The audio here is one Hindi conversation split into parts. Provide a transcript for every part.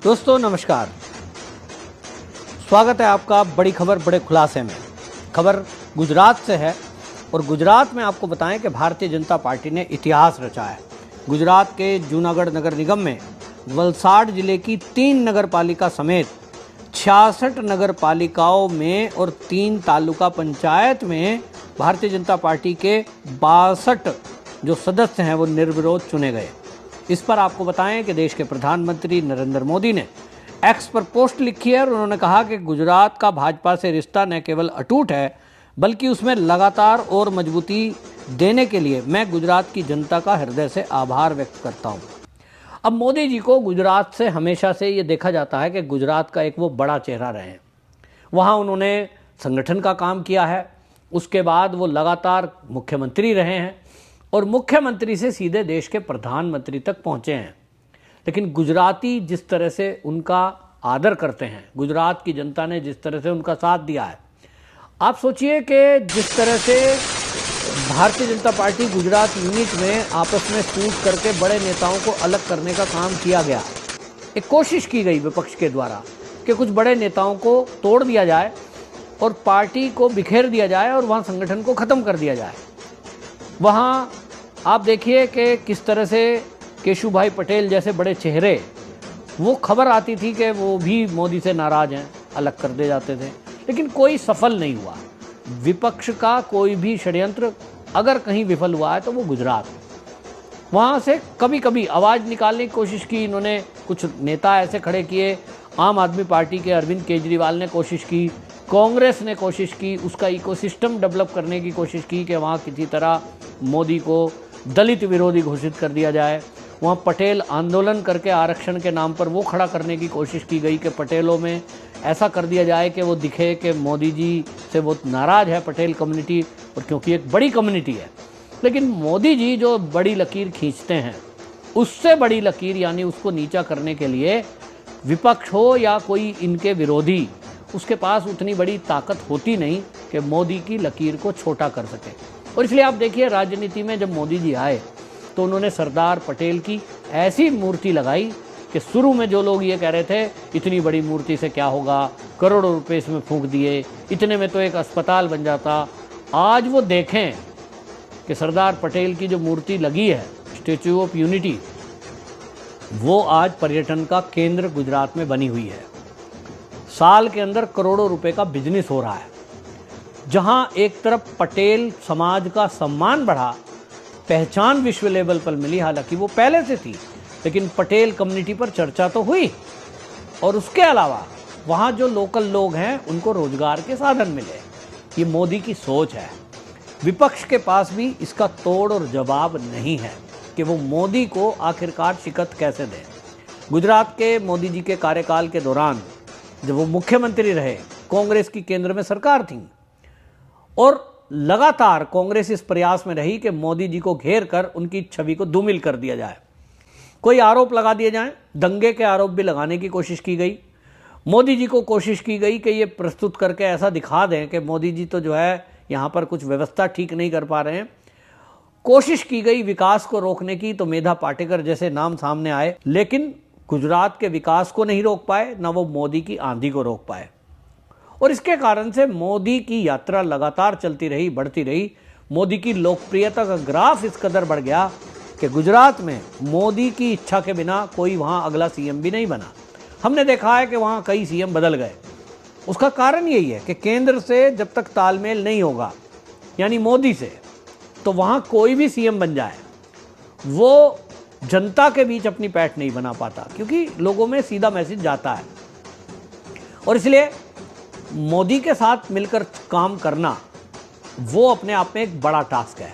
दोस्तों नमस्कार, स्वागत है आपका बड़ी खबर बड़े खुलासे में। खबर गुजरात से है और गुजरात में आपको बताएं कि भारतीय जनता पार्टी ने इतिहास रचा है। गुजरात के जूनागढ़ नगर निगम में वलसाड जिले की 3 नगर पालिका समेत 66 नगर पालिकाओं में और 3 तालुका पंचायत में भारतीय जनता पार्टी के 62 जो सदस्य हैं वो निर्विरोध चुने गए। इस पर आपको बताएं कि देश के प्रधानमंत्री नरेंद्र मोदी ने एक्स पर पोस्ट लिखी है और उन्होंने कहा कि गुजरात का भाजपा से रिश्ता न केवल अटूट है बल्कि उसमें लगातार और मजबूती देने के लिए मैं गुजरात की जनता का हृदय से आभार व्यक्त करता हूं। अब मोदी जी को गुजरात से हमेशा से ये देखा जाता है कि गुजरात का एक वो बड़ा चेहरा रहे हैं। वहाँ उन्होंने संगठन का काम किया है, उसके बाद वो लगातार मुख्यमंत्री रहे हैं और मुख्यमंत्री से सीधे देश के प्रधानमंत्री तक पहुँचे हैं। लेकिन गुजराती जिस तरह से उनका आदर करते हैं, गुजरात की जनता ने जिस तरह से उनका साथ दिया है, आप सोचिए कि जिस तरह से भारतीय जनता पार्टी गुजरात यूनिट में आपस में फूट करके बड़े नेताओं को अलग करने का काम किया गया, एक कोशिश की गई विपक्ष के द्वारा कि कुछ बड़े नेताओं को तोड़ दिया जाए और पार्टी को बिखेर दिया जाए और वहाँ संगठन को ख़त्म कर दिया जाए। वहाँ आप देखिए कि किस तरह से केशुभाई पटेल जैसे बड़े चेहरे, वो खबर आती थी कि वो भी मोदी से नाराज़ हैं, अलग कर दे जाते थे, लेकिन कोई सफल नहीं हुआ। विपक्ष का कोई भी षड्यंत्र अगर कहीं विफल हुआ है तो वो गुजरात। वहाँ से कभी कभी आवाज़ निकालने की कोशिश की इन्होंने, कुछ नेता ऐसे खड़े किए, आम आदमी पार्टी के अरविंद केजरीवाल ने कोशिश की, कांग्रेस ने कोशिश की, उसका इकोसिस्टम डेवलप करने की कोशिश की कि वहाँ किसी तरह मोदी को दलित विरोधी घोषित कर दिया जाए। वहाँ पटेल आंदोलन करके आरक्षण के नाम पर वो खड़ा करने की कोशिश की गई कि पटेलों में ऐसा कर दिया जाए कि वो दिखे कि मोदी जी से बहुत नाराज़ है पटेल कम्युनिटी, और क्योंकि एक बड़ी कम्युनिटी है। लेकिन मोदी जी जो बड़ी लकीर खींचते हैं, उससे बड़ी लकीर यानी उसको नीचा करने के लिए विपक्ष हो या कोई इनके विरोधी, उसके पास उतनी बड़ी ताकत होती नहीं कि मोदी की लकीर को छोटा कर सके। और इसलिए आप देखिए राजनीति में जब मोदी जी आए तो उन्होंने सरदार पटेल की ऐसी मूर्ति लगाई कि शुरू में जो लोग ये कह रहे थे इतनी बड़ी मूर्ति से क्या होगा, करोड़ों रुपए इसमें फूंक दिए, इतने में तो एक अस्पताल बन जाता। आज वो देखें कि सरदार पटेल की जो मूर्ति लगी है, स्टैच्यू ऑफ यूनिटी, वो आज पर्यटन का केंद्र गुजरात में बनी हुई है। साल के अंदर करोड़ों रुपए का बिजनेस हो रहा है। जहां एक तरफ पटेल समाज का सम्मान बढ़ा, पहचान विश्व लेवल पर मिली, हालांकि वो पहले से थी, लेकिन पटेल कम्युनिटी पर चर्चा तो हुई, और उसके अलावा वहाँ जो लोकल लोग हैं उनको रोजगार के साधन मिले। ये मोदी की सोच है। विपक्ष के पास भी इसका तोड़ और जवाब नहीं है कि वो मोदी को आखिरकार शिकस्त कैसे दें। गुजरात के मोदी जी के कार्यकाल के दौरान जब वो मुख्यमंत्री रहे, कांग्रेस की केंद्र में सरकार थी और लगातार कांग्रेस इस प्रयास में रही कि मोदी जी को घेर कर उनकी छवि को धूमिल कर दिया जाए, कोई आरोप लगा दिए जाएं। दंगे के आरोप भी लगाने की कोशिश की गई। मोदी जी को कोशिश की गई कि ये प्रस्तुत करके ऐसा दिखा दें कि मोदी जी तो जो है यहाँ पर कुछ व्यवस्था ठीक नहीं कर पा रहे हैं। कोशिश की गई विकास को रोकने की, तो मेधा पाटेकर जैसे नाम सामने आए, लेकिन गुजरात के विकास को नहीं रोक पाए, ना वो मोदी की आंधी को रोक पाए। और इसके कारण से मोदी की यात्रा लगातार चलती रही, बढ़ती रही। मोदी की लोकप्रियता का ग्राफ इस कदर बढ़ गया कि गुजरात में मोदी की इच्छा के बिना कोई वहाँ अगला सीएम भी नहीं बना। हमने देखा है कि वहाँ कई सीएम बदल गए। उसका कारण यही है कि केंद्र से जब तक तालमेल नहीं होगा, यानी मोदी से, तो वहाँ कोई भी सीएम बन जाए वो जनता के बीच अपनी पैठ नहीं बना पाता, क्योंकि लोगों में सीधा मैसेज जाता है। और इसलिए मोदी के साथ मिलकर काम करना वो अपने आप में एक बड़ा टास्क है।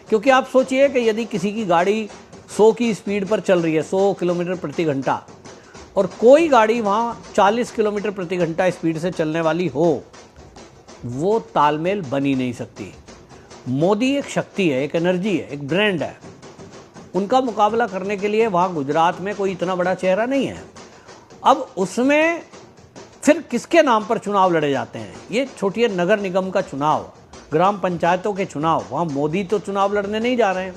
क्योंकि आप सोचिए कि यदि किसी की गाड़ी 100 की स्पीड पर चल रही है, 100 किलोमीटर प्रति घंटा, और कोई गाड़ी वहाँ 40 किलोमीटर प्रति घंटा स्पीड से चलने वाली हो, वो तालमेल बन ही नहीं सकती। मोदी एक शक्ति है, एक एनर्जी है, एक ब्रांड है। उनका मुकाबला करने के लिए वहाँ गुजरात में कोई इतना बड़ा चेहरा नहीं है। अब उसमें फिर किसके नाम पर चुनाव लड़े जाते हैं? ये छोटी नगर निगम का चुनाव, ग्राम पंचायतों के चुनाव, वहाँ मोदी तो चुनाव लड़ने नहीं जा रहे हैं,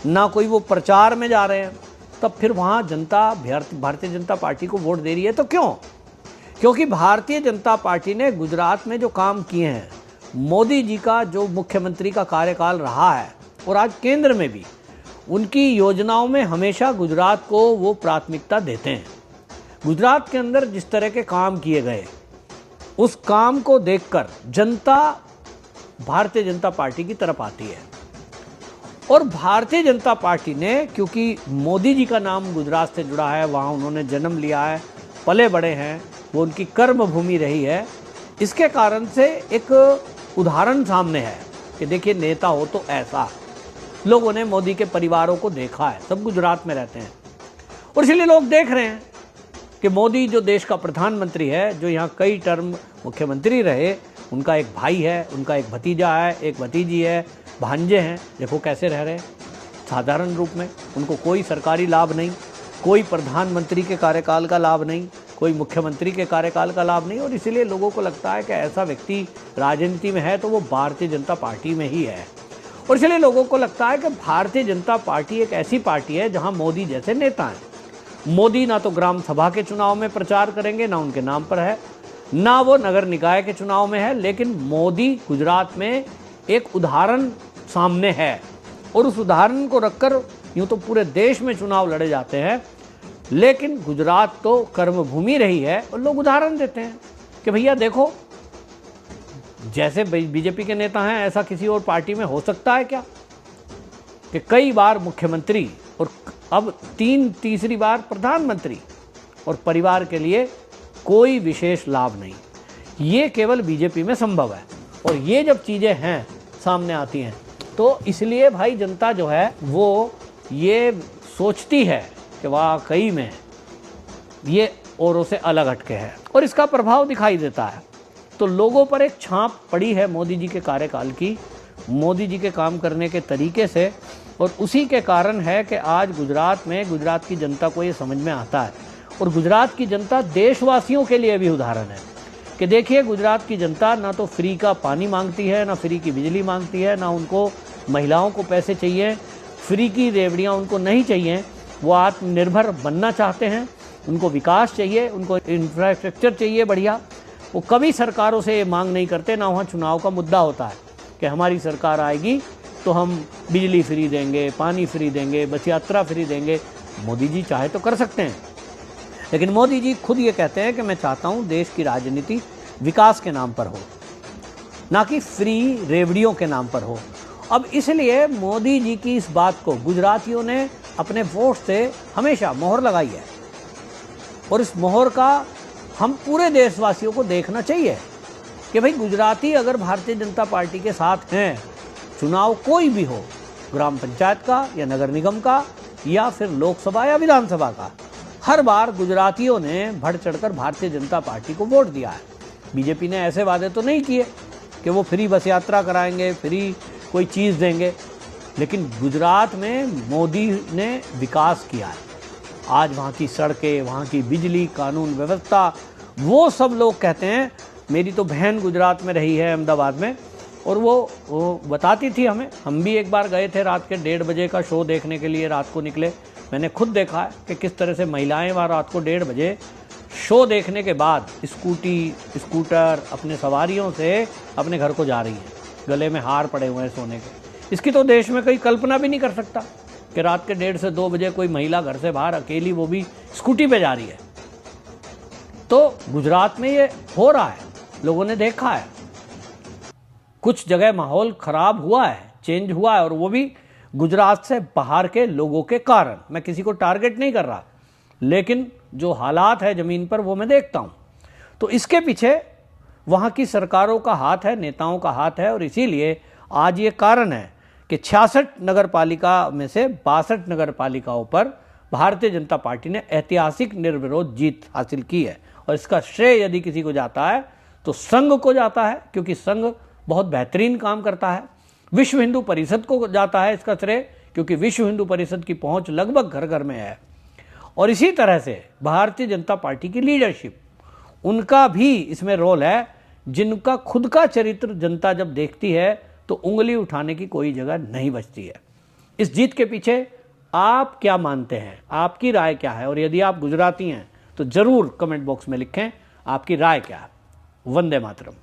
ना कोई वो प्रचार में जा रहे हैं। तब फिर वहाँ जनता भारतीय जनता पार्टी को वोट दे रही है। तो क्यों? क्योंकि भारतीय जनता पार्टी ने गुजरात में जो काम किए हैं, मोदी जी का जो मुख्यमंत्री का कार्यकाल रहा है और आज केंद्र में भी, उनकी योजनाओं में हमेशा गुजरात को वो प्राथमिकता देते हैं। गुजरात के अंदर जिस तरह के काम किए गए, उस काम को देखकर जनता भारतीय जनता पार्टी की तरफ आती है। और भारतीय जनता पार्टी ने, क्योंकि मोदी जी का नाम गुजरात से जुड़ा है, वहाँ उन्होंने जन्म लिया है, पले बड़े हैं, वो उनकी कर्म भूमि रही है, इसके कारण से एक उदाहरण सामने है कि देखिए नेता हो तो ऐसा। लोगों ने मोदी के परिवारों को देखा है, सब गुजरात में रहते हैं, और इसलिए लोग देख रहे हैं कि मोदी जो देश का प्रधानमंत्री है, जो यहाँ कई टर्म मुख्यमंत्री रहे, उनका एक भाई है, उनका एक भतीजा है, एक भतीजी है, भांजे हैं, देखो कैसे रह रहे हैं साधारण रूप में। उनको कोई सरकारी लाभ नहीं, कोई प्रधानमंत्री के कार्यकाल का लाभ नहीं, कोई मुख्यमंत्री के कार्यकाल का लाभ नहीं, और इसीलिए लोगों को लगता है कि ऐसा व्यक्ति राजनीति में है तो वो भारतीय जनता पार्टी में ही है। और इसलिए लोगों को लगता है कि भारतीय जनता पार्टी एक ऐसी पार्टी है जहां मोदी जैसे नेता हैं। मोदी ना तो ग्राम सभा के चुनाव में प्रचार करेंगे, ना उनके नाम पर है, ना वो नगर निकाय के चुनाव में है, लेकिन मोदी गुजरात में एक उदाहरण सामने है, और उस उदाहरण को रखकर यूँ तो पूरे देश में चुनाव लड़े जाते हैं, लेकिन गुजरात तो कर्मभूमि रही है और लोग उदाहरण देते हैं कि भैया देखो, जैसे बीजेपी के नेता हैं ऐसा किसी और पार्टी में हो सकता है क्या, कि कई बार मुख्यमंत्री और अब तीसरी बार प्रधानमंत्री, और परिवार के लिए कोई विशेष लाभ नहीं। ये केवल बीजेपी में संभव है, और ये जब चीज़ें हैं सामने आती हैं तो इसलिए भाई जनता जो है वो ये सोचती है कि वाकई में ये औरों से अलग हटके है, और इसका प्रभाव दिखाई देता है। तो लोगों पर एक छाप पड़ी है मोदी जी के कार्यकाल की, मोदी जी के काम करने के तरीके से, और उसी के कारण है कि आज गुजरात में गुजरात की जनता को ये समझ में आता है। और गुजरात की जनता देशवासियों के लिए भी उदाहरण है कि देखिए, गुजरात की जनता ना तो फ्री का पानी मांगती है, ना फ्री की बिजली मांगती है, ना उनको महिलाओं को पैसे चाहिए, फ्री की रेवड़ियाँ उनको नहीं चाहिए। वो आत्मनिर्भर बनना चाहते हैं, उनको विकास चाहिए, उनको इंफ्रास्ट्रक्चर चाहिए बढ़िया। वो कभी सरकारों से ये मांग नहीं करते, ना वहाँ चुनाव का मुद्दा होता है कि हमारी सरकार आएगी तो हम बिजली फ्री देंगे, पानी फ्री देंगे, बस यात्रा फ्री देंगे। मोदी जी चाहे तो कर सकते हैं, लेकिन मोदी जी खुद ये कहते हैं कि मैं चाहता हूँ देश की राजनीति विकास के नाम पर हो, ना कि फ्री रेवड़ियों के नाम पर हो। अब इसलिए मोदी जी की इस बात को गुजरातियों ने अपने वोट से हमेशा मोहर लगाई है, और इस मोहर का हम पूरे देशवासियों को देखना चाहिए कि भाई गुजराती अगर भारतीय जनता पार्टी के साथ हैं, चुनाव कोई भी हो, ग्राम पंचायत का या नगर निगम का या फिर लोकसभा या विधानसभा का, हर बार गुजरातियों ने बढ़ चढ़कर भारतीय जनता पार्टी को वोट दिया है। बीजेपी ने ऐसे वादे तो नहीं किए कि वो फ्री बस यात्रा कराएंगे, फ्री कोई चीज़ देंगे, लेकिन गुजरात में मोदी ने विकास किया है। आज वहाँ की सड़कें, वहाँ की बिजली, कानून व्यवस्था, वो सब लोग कहते हैं। मेरी तो बहन गुजरात में रही है, अहमदाबाद में, और वो बताती थी हमें। हम भी एक बार गए थे रात के 1:30 बजे का शो देखने के लिए, रात को निकले। मैंने खुद देखा है कि किस तरह से महिलाएं वहाँ रात को 1:30 बजे शो देखने के बाद स्कूटर अपने सवारियों से अपने घर को जा रही हैं, गले में हार पड़े हुए हैं सोने के। इसकी तो देश में कोई कल्पना भी नहीं कर सकता कि रात के 1:30 से 2 बजे कोई महिला घर से बाहर अकेली, वो भी स्कूटी पे जा रही है। तो गुजरात में ये हो रहा है, लोगों ने देखा है। कुछ जगह माहौल खराब हुआ है, चेंज हुआ है, और वो भी गुजरात से बाहर के लोगों के कारण। मैं किसी को टारगेट नहीं कर रहा, लेकिन जो हालात है ज़मीन पर वो मैं देखता हूँ। तो इसके पीछे वहाँ की सरकारों का हाथ है, नेताओं का हाथ है, और इसीलिए आज ये कारण है कि 66 नगर पालिका में से 62 नगर पालिकाओं पर भारतीय जनता पार्टी ने ऐतिहासिक निर्विरोध जीत हासिल की है। और इसका श्रेय यदि किसी को जाता है तो संघ को जाता है, क्योंकि संघ बहुत बेहतरीन काम करता है। विश्व हिंदू परिषद को जाता है इसका श्रेय, क्योंकि विश्व हिंदू परिषद की पहुंच लगभग घर घर में है। और इसी तरह से भारतीय जनता पार्टी की लीडरशिप, उनका भी इसमें रोल है, जिनका खुद का चरित्र जनता जब देखती है तो उंगली उठाने की कोई जगह नहीं बचती है। इस जीत के पीछे आप क्या मानते हैं, आपकी राय क्या है, और यदि आप गुजराती हैं तो जरूर कमेंट बॉक्स में लिखें आपकी राय क्या है। वंदे मातरम।